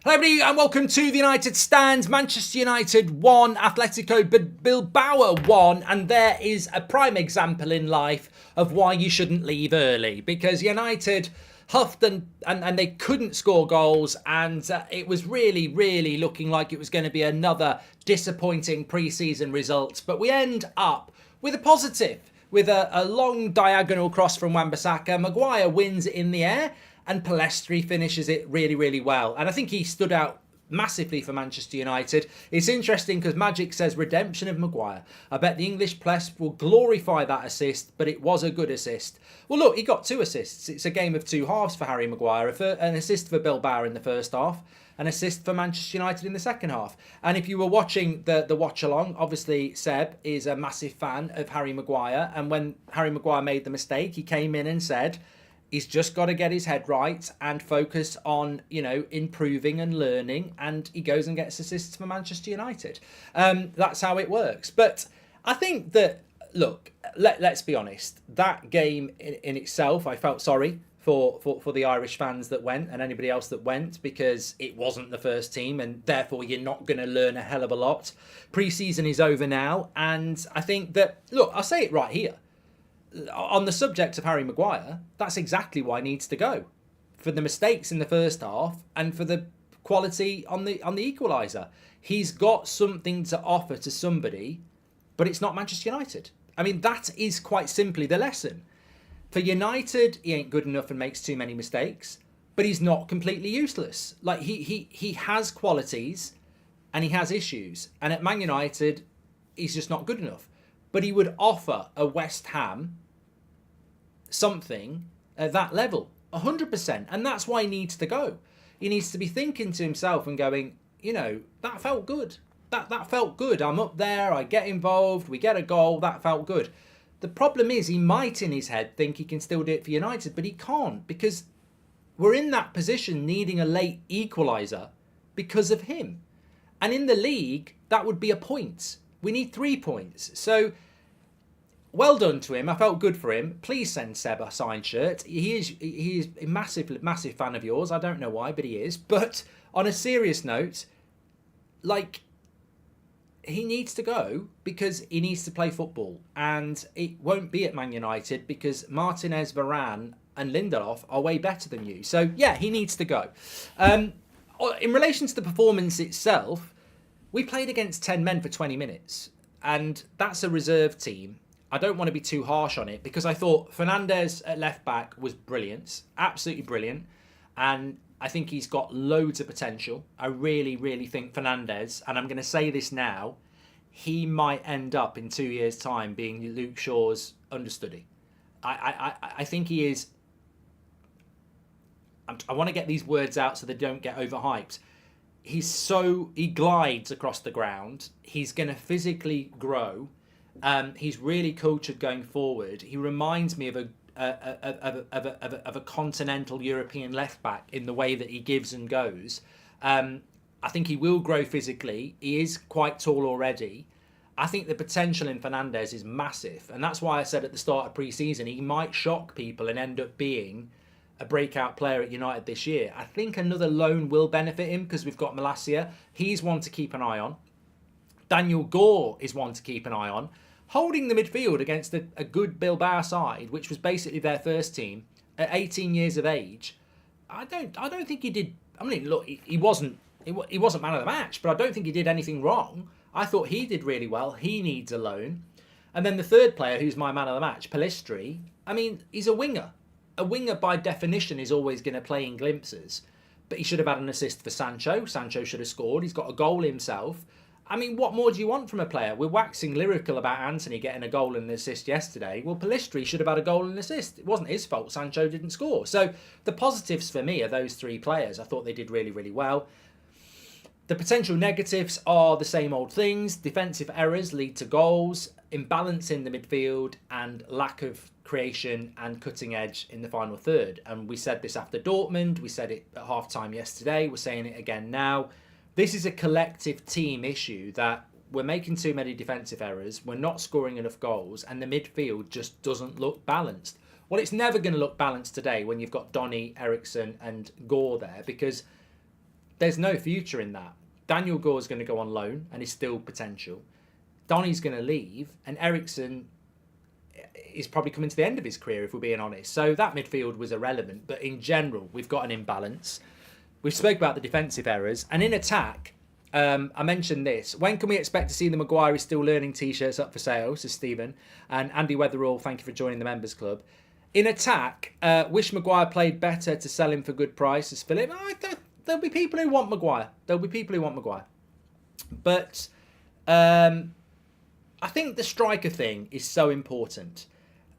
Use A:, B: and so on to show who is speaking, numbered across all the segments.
A: Hello everybody and welcome to the United Stands. Manchester United 1, Atletico Bilbao 1, and there is a prime example in life of why you shouldn't leave early, because United huffed and they couldn't score goals, and it was really looking like it was going to be another disappointing pre-season result, but we end up with a positive, with a long diagonal cross from Wan-Bissaka. Maguire wins it in the air, and PELLISTRI finishes it really well. And I think he stood out massively for Manchester United. It's interesting because Magic says redemption of Maguire. I bet the English press will glorify that assist, but it was a good assist. Well, look, he got 2 assists. It's a game of 2 halves for Harry Maguire. An assist for Bilbao in the first half, an assist for Manchester United in the second half. And if you were watching the watch along, obviously Seb is a massive fan of Harry Maguire. And when Harry Maguire made the mistake, he came in and said he's just got to get his head right and focus on, improving and learning. And he goes and gets assists for Manchester United. That's how it works. But I think that, look, let's be honest. That game in itself, I felt sorry for the Irish fans that went and anybody else that went, because it wasn't the first team and therefore you're not going to learn a hell of a lot. Pre-season is over now. And I think that, look, I'll say it right here. On the subject of Harry Maguire, that's exactly why he needs to go. For the mistakes in the first half and for the quality on the equaliser. He's got something to offer to somebody, but it's not Manchester United. I mean, that is quite simply the lesson. For United, he ain't good enough and makes too many mistakes, but he's not completely useless. Like, he has qualities and he has issues. And at Man United, he's just not good enough. But he would offer a West Ham something at that level, 100%. And that's why he needs to go. He needs to be thinking to himself and going, that felt good. That felt good. I'm up there, I get involved, we get a goal, that felt good. The problem is he might in his head think he can still do it for United, but he can't, because we're in that position needing a late equaliser because of him. And in the league, that would be a point. We need 3 points. So, well done to him. I felt good for him. Please send Seb a signed shirt. He is a massive fan of yours. I don't know why, but he is. But on a serious note, he needs to go because he needs to play football. And it won't be at Man United because Martinez, Varane and Lindelof are way better than you. So, yeah, he needs to go. In relation to the performance itself, we played against 10 men for 20 minutes. And that's a reserve team. I don't want to be too harsh on it because I thought Fernandez at left back was brilliant. Absolutely brilliant. And I think he's got loads of potential. I really think Fernandez, and I'm going to say this now, he might end up in 2 years' time being Luke Shaw's understudy. I think he is... I want to get these words out so they don't get overhyped. He glides across the ground. He's going to physically grow. He's really cultured going forward. He reminds me of a continental European left back in the way that he gives and goes. I think he will grow physically. He is quite tall already. I think the potential in Fernandez is massive, and that's why I said at the start of pre-season he might shock people and end up being a breakout player at United this year. I think another loan will benefit him because we've got Malacia. He's one to keep an eye on. Daniel Gore is one to keep an eye on. Holding the midfield against a good Bilbao side, which was basically their first team, at 18 years of age, I don't think he did. I mean, look, he wasn't man of the match, but I don't think he did anything wrong. I thought he did really well. He needs a loan. And then the third player, who's my man of the match, PELLISTRI, I mean, he's a winger. A winger, by definition, is always going to play in glimpses. But he should have had an assist for Sancho. Sancho should have scored. He's got a goal himself. I mean, what more do you want from a player? We're waxing lyrical about Anthony getting a goal and an assist yesterday. Well, PELLISTRI should have had a goal and an assist. It wasn't his fault Sancho didn't score. So the positives for me are those 3 players. I thought they did really well. The potential negatives are the same old things. Defensive errors lead to goals, imbalance in the midfield, and lack of creation and cutting edge in the final third. And we said this after Dortmund. We said it at half-time yesterday. We're saying it again now. This is a collective team issue that we're making too many defensive errors, we're not scoring enough goals, and the midfield just doesn't look balanced. Well, it's never going to look balanced today when you've got Donny, Eriksson and Gore there, because there's no future in that. Daniel Gore's going to go on loan and is still potential. Donny's going to leave, and Eriksen is probably coming to the end of his career, if we're being honest. So that midfield was irrelevant. But in general, we've got an imbalance. We've spoke about the defensive errors. And in attack, I mentioned this. When can we expect to see the Maguire is still learning T-shirts up for sale? Says Stephen. And Andy Weatherall, thank you for joining the members club. In attack, wish Maguire played better to sell him for good price, says Philip. There'll be people who want Maguire. But I think the striker thing is so important.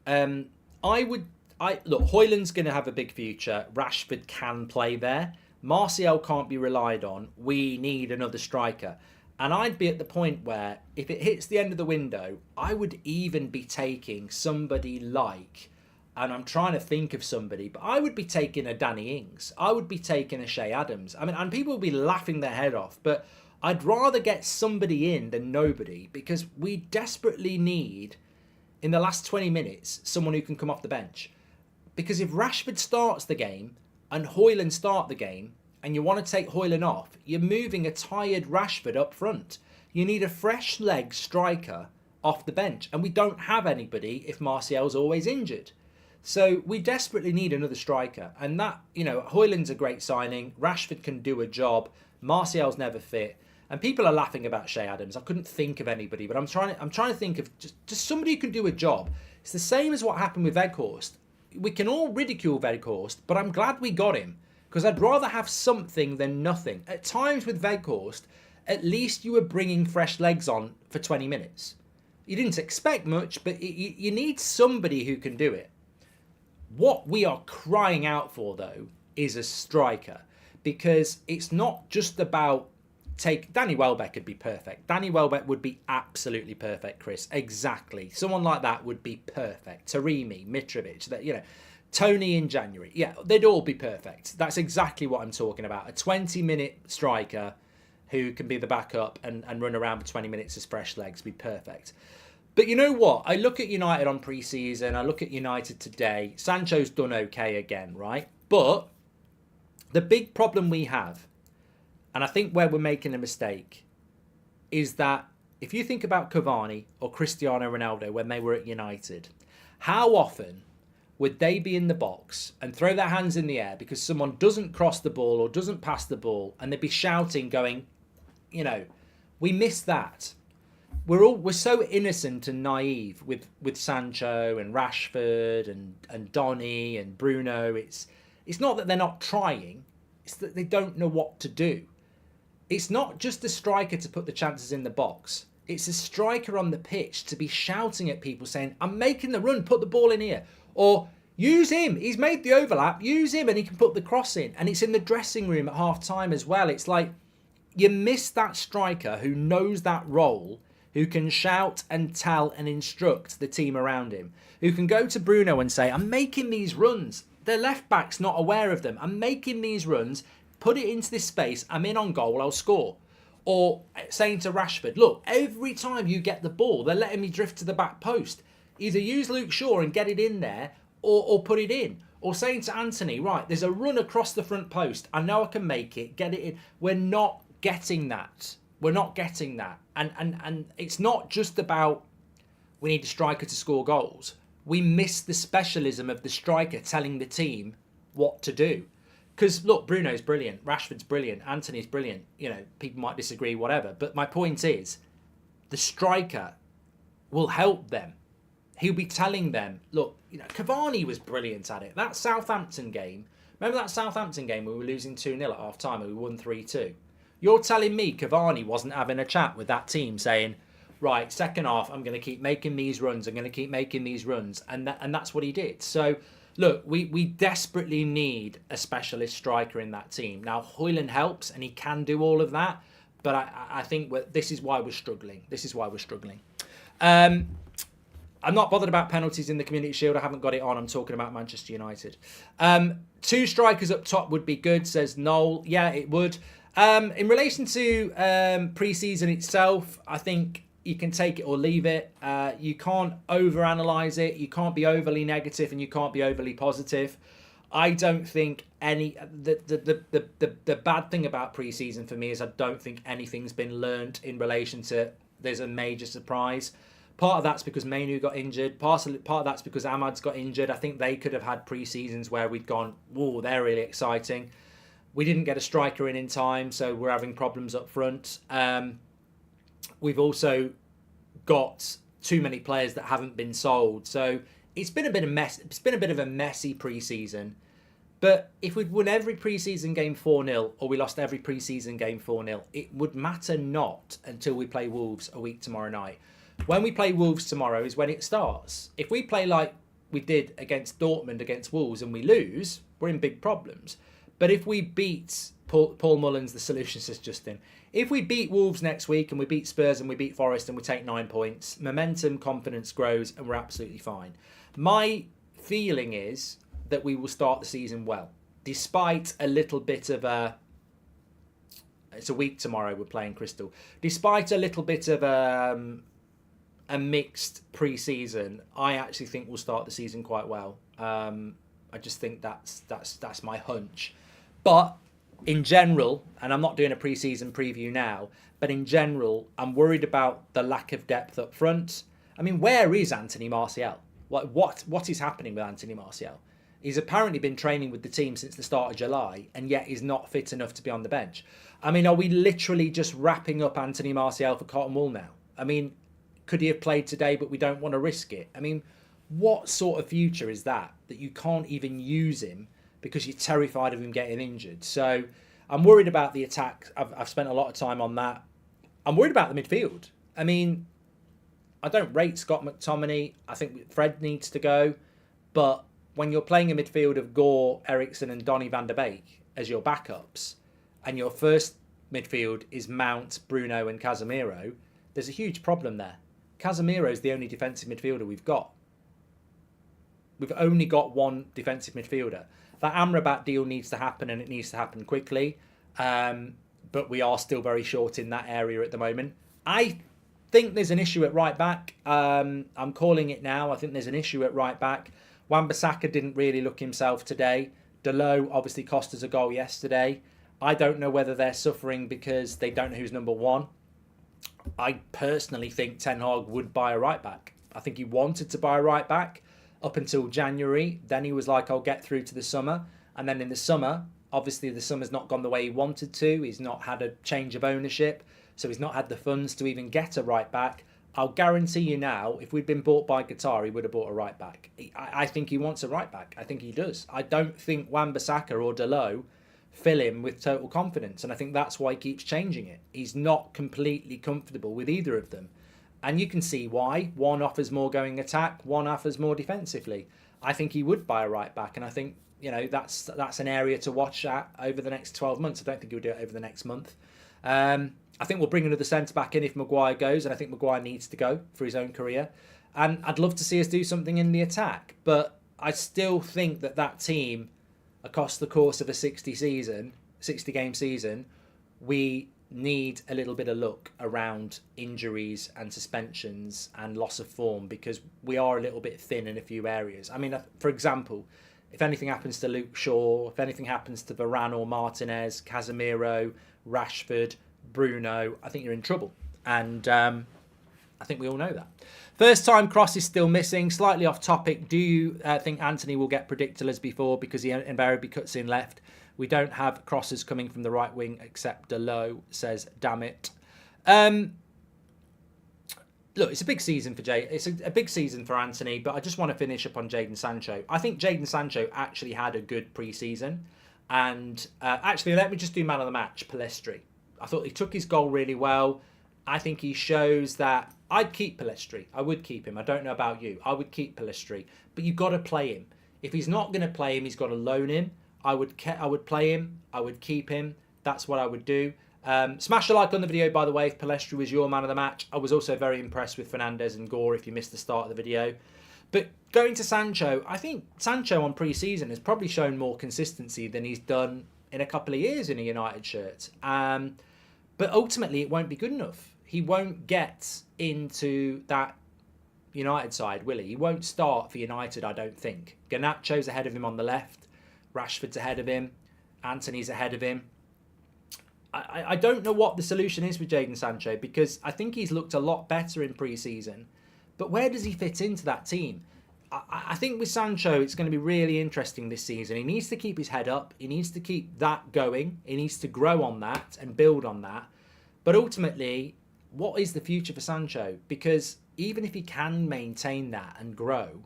A: Look, Højlund's going to have a big future. Rashford can play there. Martial can't be relied on. We need another striker. And I'd be at the point where, if it hits the end of the window, I would even be taking somebody like, and I'm trying to think of somebody, but I would be taking a Danny Ings. I would be taking a Shea Adams. I mean, and people will be laughing their head off, but I'd rather get somebody in than nobody, because we desperately need, in the last 20 minutes, someone who can come off the bench. Because if Rashford starts the game and Højlund start the game, and you want to take Højlund off, you're moving a tired Rashford up front. You need a fresh leg striker off the bench, and we don't have anybody if Martial's always injured. So we desperately need another striker, and that, Højlund's a great signing. Rashford can do a job. Martial's never fit. And people are laughing about Shea Adams. I couldn't think of anybody, but I'm trying to think of just somebody who can do a job. It's the same as what happened with Weghorst. We can all ridicule Weghorst, but I'm glad we got him, because I'd rather have something than nothing. At times with Weghorst, at least you were bringing fresh legs on for 20 minutes. You didn't expect much, but you need somebody who can do it. What we are crying out for, though, is a striker, because it's not just about Danny Welbeck would be perfect. Danny Welbeck would be absolutely perfect, Chris. Exactly. Someone like that would be perfect. Taremi, Mitrovic, Tony in January. Yeah, they'd all be perfect. That's exactly what I'm talking about. A 20-minute striker who can be the backup and run around for 20 minutes as fresh legs would be perfect. But you know what? I look at United on pre-season. I look at United today. Sancho's done okay again, right? But the big problem we have, and I think where we're making a mistake, is that if you think about Cavani or Cristiano Ronaldo when they were at United, how often would they be in the box and throw their hands in the air because someone doesn't cross the ball or doesn't pass the ball, and they'd be shouting, going, we miss that. We're so innocent and naive with Sancho and Rashford and Donny and Bruno. It's not that they're not trying, it's that they don't know what to do. It's not just the striker to put the chances in the box. It's a striker on the pitch to be shouting at people saying, I'm making the run, put the ball in here. Or use him, he's made the overlap, use him and he can put the cross in. And it's in the dressing room at half time as well. It's like you miss that striker who knows that role, who can shout and tell and instruct the team around him, who can go to Bruno and say, I'm making these runs. The left back's not aware of them. I'm making these runs. Put it into this space, I'm in on goal, I'll score. Or saying to Rashford, look, every time you get the ball, they're letting me drift to the back post. Either use Luke Shaw and get it in there, or put it in. Or saying to Anthony, right, there's a run across the front post. I know I can make it, get it in. We're not getting that. We're not getting that. And it's not just about we need a striker to score goals. We miss the specialism of the striker telling the team what to do. Because, look, Bruno's brilliant, Rashford's brilliant, Anthony's brilliant. People might disagree, whatever. But my point is, the striker will help them. He'll be telling them, look, Cavani was brilliant at it. That Southampton game, remember that Southampton game where we were losing 2-0 at half-time and we won 3-2? You're telling me Cavani wasn't having a chat with that team saying, right, second half, I'm going to keep making these runs, I'm going to keep making these runs. And that's what he did. So, look, we desperately need a specialist striker in that team. Now, Højlund helps, and he can do all of that, but I think this is why we're struggling. I'm not bothered about penalties in the Community Shield. I haven't got it on. I'm talking about Manchester United. 2 strikers up top would be good, says Noel. Yeah, it would. In relation to pre-season itself, I think you can take it or leave it. You can't overanalyze it. You can't be overly negative and you can't be overly positive. I don't think the bad thing about pre-season for me is I don't think anything's been learnt in relation to there's a major surprise. Part of that's because Mainu got injured. Part of that's because Ahmad's got injured. I think they could have had pre-seasons where we'd gone, whoa, they're really exciting. We didn't get a striker in time, so we're having problems up front. We've also got too many players that haven't been sold. So it's been a bit of mess. It's been a bit of a messy pre-season. But if we'd won every pre-season game 4-0 or we lost every pre-season game 4-0, it would matter not until we play Wolves a week tomorrow night. When we play Wolves tomorrow is when it starts. If we play like we did against Dortmund, against Wolves, and we lose, we're in big problems. But if we beat, Paul Mullins, the solution, says Justin, if we beat Wolves next week and we beat Spurs and we beat Forest and we take 9 points, momentum, confidence grows and we're absolutely fine. My feeling is that we will start the season well, despite a little bit of a... It's a week tomorrow, we're playing Crystal. Despite a little bit of a mixed pre-season, I actually think we'll start the season quite well. I just think that's my hunch. But in general, and I'm not doing a pre-season preview now, but in general, I'm worried about the lack of depth up front. I mean, where is Anthony Martial? What is happening with Anthony Martial? He's apparently been training with the team since the start of July, and yet he's not fit enough to be on the bench. I mean, are we literally just wrapping up Anthony Martial for cotton wool now? I mean, could he have played today, but we don't want to risk it? I mean, what sort of future is that you can't even use him because you're terrified of him getting injured? So I'm worried about the attack. I've spent a lot of time on that. I'm worried about the midfield. I mean, I don't rate Scott McTominay. I think Fred needs to go. But when you're playing a midfield of Gore, Eriksson and Donny van der Beek as your backups, and your first midfield is Mount, Bruno and Casemiro, there's a huge problem there. Casemiro is the only defensive midfielder we've got. We've only got one defensive midfielder. That Amrabat deal needs to happen, and it needs to happen quickly. But we are still very short in that area at the moment. I think there's an issue at right back. I'm calling it now. I think there's an issue at right back. Wan-Bissaka didn't really look himself today. Dalot obviously cost us a goal yesterday. I don't know whether they're suffering because they don't know who's number one. I personally think Ten Hag would buy a right back. I think he wanted to buy a right back up until January. Then he was like, I'll get through to the summer. And then in the summer, obviously the summer's not gone the way he wanted to. He's not had a change of ownership. So he's not had the funds to even get a right back. I'll guarantee you now, if we'd been bought by Qatar, he would have bought a right back. I think he wants a right back. I think he does. I don't think Wan-Bissaka or Dalot fill him with total confidence. And I think that's why he keeps changing it. He's not completely comfortable with either of them. And you can see why. One offers more going attack, one offers more defensively. I think he would buy a right back. And I think, you know, that's an area to watch at over the next 12 months. I don't think he'll do it over the next month. I think we'll bring another centre-back in if Maguire goes, and I think Maguire needs to go for his own career. And I'd love to see us do something in the attack, but I still think that team, across the course of a 60-game season, we need a little bit of luck around injuries and suspensions and loss of form, because we are a little bit thin in a few areas. I mean, for example, if anything happens to Luke Shaw, if anything happens to Varane or Martinez, Casemiro, Rashford, Bruno, I think you're in trouble. And I think we all know that. First time cross is still missing. Slightly off topic. Do you think Anthony will get predictable as before because he invariably cuts in left? We don't have crosses coming from the right wing except Dalot, says damn it. Look, it's a big season for It's a big season for Anthony, but I just want to finish up on Jadon Sancho. I think Jadon Sancho actually had a good pre-season. And actually, let me just do man of the match, Pellistri. I thought he took his goal really well. I think he shows that I'd keep Pellistri. I would keep him. I don't know about you. I would keep Pellistri. But you've got to play him. If he's not going to play him, he's got to loan him. I would play him. I would keep him. That's what I would do. Smash a like on the video, by the way, if Pellistri was your man of the match. I was also very impressed with Fernandes and Gore if you missed the start of the video. But going to Sancho, I think Sancho on pre-season has probably shown more consistency than he's done in a couple of years in a United shirt. But ultimately, it won't be good enough. He won't get into that United side, will he? He won't start for United, I don't think. Garnacho's ahead of him on the left. Rashford's ahead of him. Antony's ahead of him. I don't know what the solution is with Jadon Sancho, because I think he's looked a lot better in pre-season. But where does he fit into that team? I think with Sancho, it's going to be really interesting this season. He needs to keep his head up. He needs to keep that going. He needs to grow on that and build on that. But ultimately, what is the future for Sancho? Because even if he can maintain that and grow,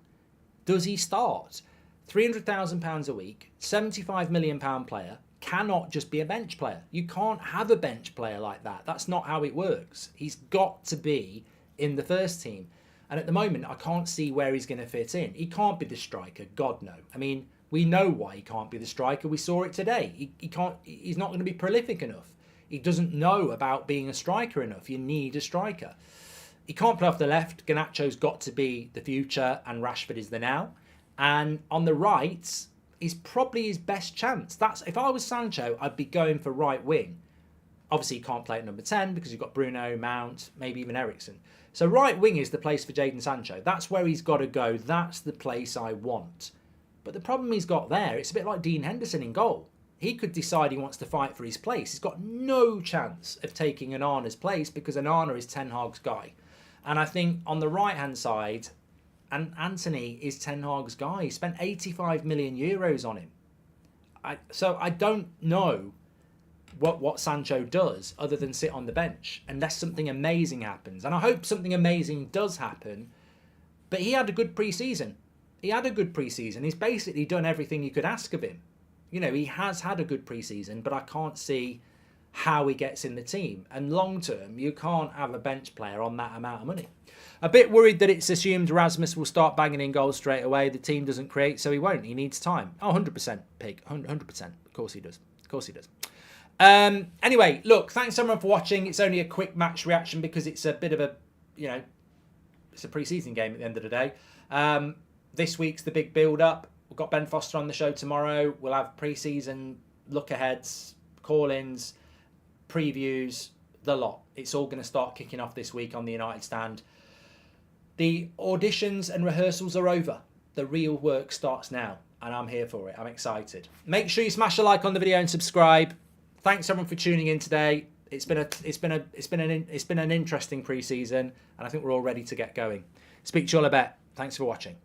A: does he start? £300,000 a week, £75 million player, cannot just be a bench player. You can't have a bench player like that. That's not how it works. He's got to be in the first team. And at the moment, I can't see where he's going to fit in. He can't be the striker. God, no. I mean, we know why he can't be the striker. We saw it today. He can't. He's not going to be prolific enough. He doesn't know about being a striker enough. You need a striker. He can't play off the left. Garnacho's got to be the future and Rashford is the now. And on the right is probably his best chance. That's, if I was Sancho, I'd be going for right wing. Obviously, he can't play at number 10 because you've got Bruno, Mount, maybe even Eriksen. So right wing is the place for Jadon Sancho. That's where he's got to go. That's the place I want. But the problem he's got there, it's a bit like Dean Henderson in goal. He could decide he wants to fight for his place. He's got no chance of taking Onana's place because Onana is Ten Hag's guy. And I think on the right-hand side, and Antony is Ten Hag's guy. He spent 85 million euros on him. So I don't know what Sancho does other than sit on the bench unless something amazing happens. And I hope something amazing does happen. But he had a good pre-season. He's basically done everything you could ask of him. You know, he has had a good pre-season, but I can't see how he gets in the team. And long term, you can't have a bench player on that amount of money. A bit worried that it's assumed Rasmus will start banging in goals straight away. The team doesn't create, so he won't. He needs time. Oh, 100%, Pig. 100%. Of course he does. Anyway, look, thanks everyone for watching. It's only a quick match reaction because it's a bit of a, it's a pre-season game at the end of the day. This week's the big build-up. We've got Ben Foster on the show tomorrow. We'll have pre-season look-aheads, call-ins, previews, the lot. It's all going to start kicking off this week on the United Stand. The auditions and rehearsals are over. The real work starts now, and I'm here for it. I'm excited. Make sure you smash a like on the video and subscribe. Thanks everyone for tuning in today. It's been an interesting pre-season, and I think we're all ready to get going. Speak to you all a bit. Thanks for watching.